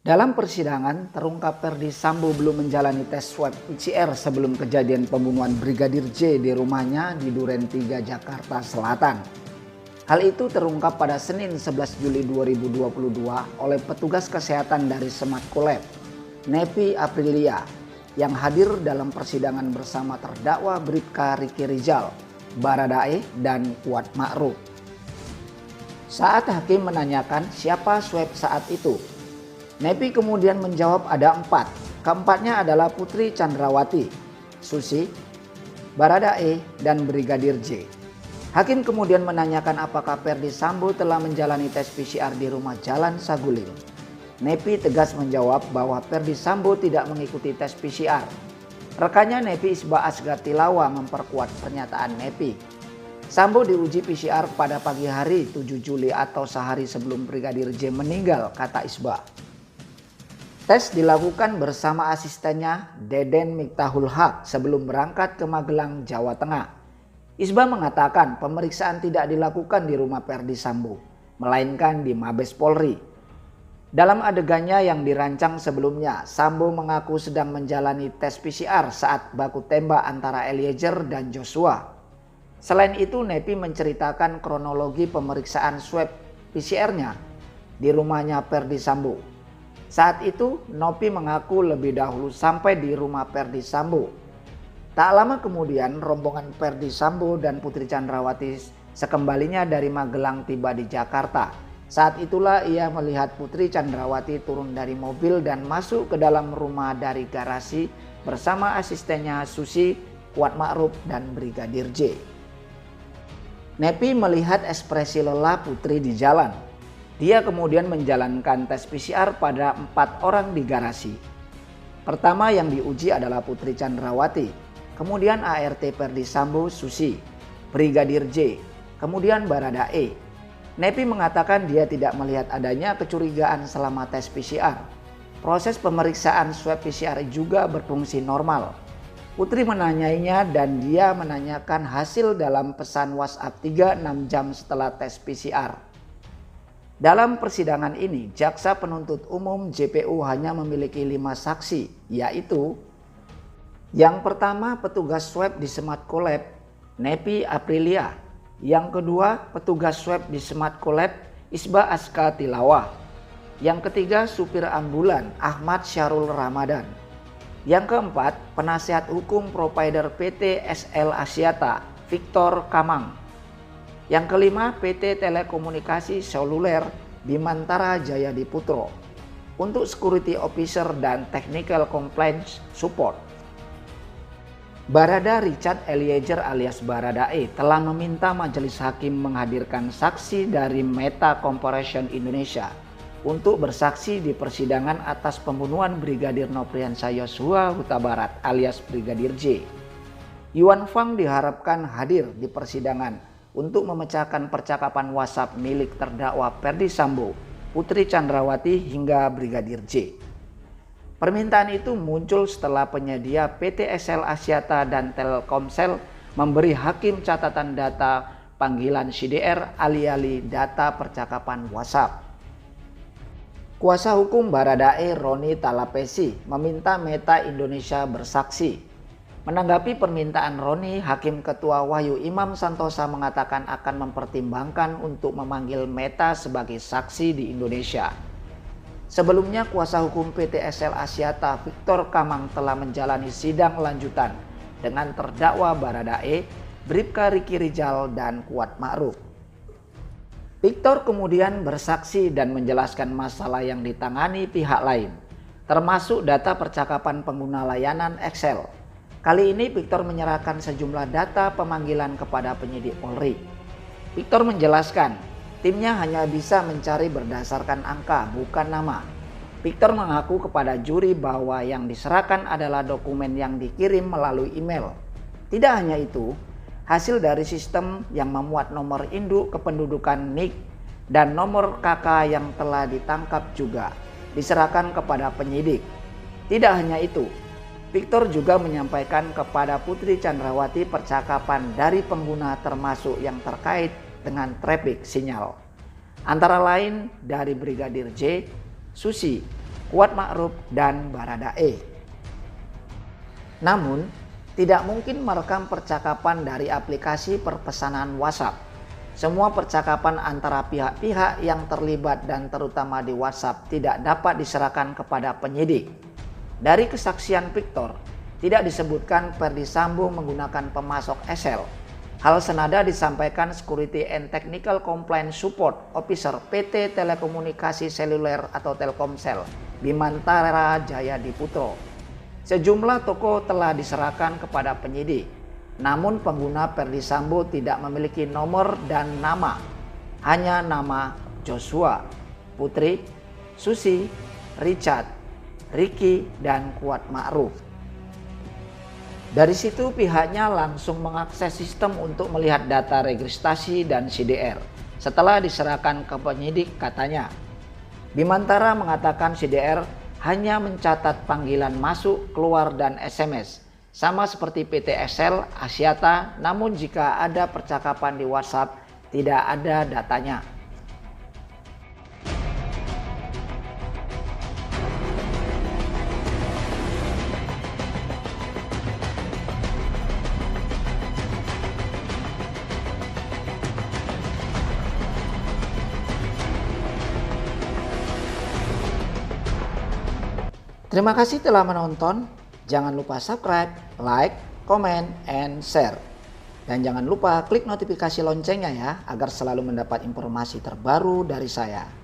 Dalam persidangan, terungkap Ferdy Sambo belum menjalani tes swab PCR sebelum kejadian pembunuhan Brigadir J di rumahnya di Duren 3, Jakarta Selatan. Hal itu terungkap pada Senin 11 Juli 2022 oleh petugas kesehatan dari Sematko Lab, Nepi Aprilia, yang hadir dalam persidangan bersama terdakwa Bribka Riki Rizal, Baradae, dan Kuat Ma'ruf. Saat hakim menanyakan siapa swab saat itu, Nepi kemudian menjawab ada 4. Keempatnya adalah Putri Chandrawati, Susi, Baradae, dan Brigadir J. Hakim kemudian menanyakan apakah Ferdy Sambo telah menjalani tes PCR di rumah Jalan Saguling. Nepi tegas menjawab bahwa Ferdy Sambo tidak mengikuti tes PCR. Rekannya Nepi Isba Asgar Tilawa memperkuat pernyataan Nepi. Sambo diuji PCR pada pagi hari 7 Juli atau sehari sebelum Brigadir J meninggal, kata Isba. Tes dilakukan bersama asistennya Deden Miftahul Haq sebelum berangkat ke Magelang, Jawa Tengah. Isba mengatakan pemeriksaan tidak dilakukan di rumah Ferdy Sambo, melainkan di Mabes Polri. Dalam adegannya yang dirancang sebelumnya, Sambo mengaku sedang menjalani tes PCR saat baku tembak antara Eliezer dan Joshua. Selain itu, Nepi menceritakan kronologi pemeriksaan swab PCR-nya di rumahnya Ferdy Sambo. Saat itu, Nopi mengaku lebih dahulu sampai di rumah Ferdy Sambo. Tak lama kemudian, rombongan Ferdy Sambo dan Putri Chandrawati sekembalinya dari Magelang tiba di Jakarta. Saat itulah ia melihat Putri Chandrawati turun dari mobil dan masuk ke dalam rumah dari garasi bersama asistennya Susi, Kuat Ma'ruf, dan Brigadir J. Nepi melihat ekspresi lelah Putri di jalan. Dia kemudian menjalankan tes PCR pada 4 orang di garasi. Pertama yang diuji adalah Putri Chandrawati, kemudian ART Ferdy Sambo, Susi, Brigadir J, kemudian Baradae. Nepi mengatakan dia tidak melihat adanya kecurigaan selama tes PCR. Proses pemeriksaan swab PCR juga berfungsi normal. Putri menanyainya dan dia menanyakan hasil dalam pesan WhatsApp 3-6 jam setelah tes PCR. Dalam persidangan ini, Jaksa Penuntut Umum JPU hanya memiliki 5 saksi, yaitu yang pertama petugas swab di Sematko Lab, Nepi Aprilia. Yang kedua petugas swab di Sematko Lab, Isba Asgar Tilawa. Yang ketiga supir ambulan, Ahmad Syarul Ramadan. Yang keempat penasihat hukum provider PT SL Axiata, Victor Kamang. Yang kelima PT Telekomunikasi Seluler Bimantara Jaya Diputro untuk Security Officer dan Technical Compliance Support. Barada Richard Eliezer alias Baradae telah meminta majelis hakim menghadirkan saksi dari Meta Corporation Indonesia untuk bersaksi di persidangan atas pembunuhan Brigadir Nofriansah Yosua Huta Barat alias Brigadir J. Yuan Fang diharapkan hadir di persidangan untuk memecahkan percakapan WhatsApp milik terdakwa Ferdy Sambo, Putri Chandrawati hingga Brigadir J. Permintaan itu muncul setelah penyedia PT SL Axiata dan Telkomsel memberi hakim catatan data panggilan CDR alih-alih data percakapan WhatsApp. Kuasa hukum Baradae Roni Talapesi meminta Meta Indonesia bersaksi. Menanggapi permintaan Roni, Hakim Ketua Wahyu Imam Santosa mengatakan akan mempertimbangkan untuk memanggil Meta sebagai saksi di Indonesia. Sebelumnya kuasa hukum PT SL Axiata Victor Kamang telah menjalani sidang lanjutan dengan terdakwa Baradae, Bribka Riki Rizal, dan Kuat Ma'ruf. Victor kemudian bersaksi dan menjelaskan masalah yang ditangani pihak lain, termasuk data percakapan pengguna layanan Excel. Kali ini Victor menyerahkan sejumlah data pemanggilan kepada penyidik Polri. Victor menjelaskan, timnya hanya bisa mencari berdasarkan angka, bukan nama. Victor mengaku kepada juri bahwa yang diserahkan adalah dokumen yang dikirim melalui email. Tidak hanya itu, hasil dari sistem yang memuat nomor induk kependudukan NIK dan nomor KK yang telah ditangkap juga diserahkan kepada penyidik. Tidak hanya itu, Victor juga menyampaikan kepada Putri Chandrawati percakapan dari pengguna termasuk yang terkait dengan traffic sinyal. Antara lain dari Brigadir J, Susi, Kuat Ma'ruf, dan Baradae. Namun, tidak mungkin merekam percakapan dari aplikasi perpesanan WhatsApp. Semua percakapan antara pihak-pihak yang terlibat dan terutama di WhatsApp tidak dapat diserahkan kepada penyidik. Dari kesaksian Victor, tidak disebutkan Ferdy Sambo menggunakan pemasok Excel. Hal senada disampaikan Security and Technical Compliance Support Officer PT Telekomunikasi Seluler atau Telkomsel, Bimantara Jaya Diputro. Sejumlah toko telah diserahkan kepada penyidik. Namun pengguna Ferdy Sambo tidak memiliki nomor dan nama. Hanya nama Joshua, Putri, Susi, Richard, Ricky, dan Kuat Ma'ruf. Dari situ pihaknya langsung mengakses sistem untuk melihat data registrasi dan CDR. Setelah diserahkan ke penyidik, katanya, Bimantara mengatakan CDR hanya mencatat panggilan masuk, keluar, dan SMS. Sama seperti PT Excel, Axiata, namun jika ada percakapan di WhatsApp, tidak ada datanya. Terima kasih telah menonton. Jangan lupa subscribe, like, comment, and share. Dan jangan lupa klik notifikasi loncengnya ya, agar selalu mendapat informasi terbaru dari saya.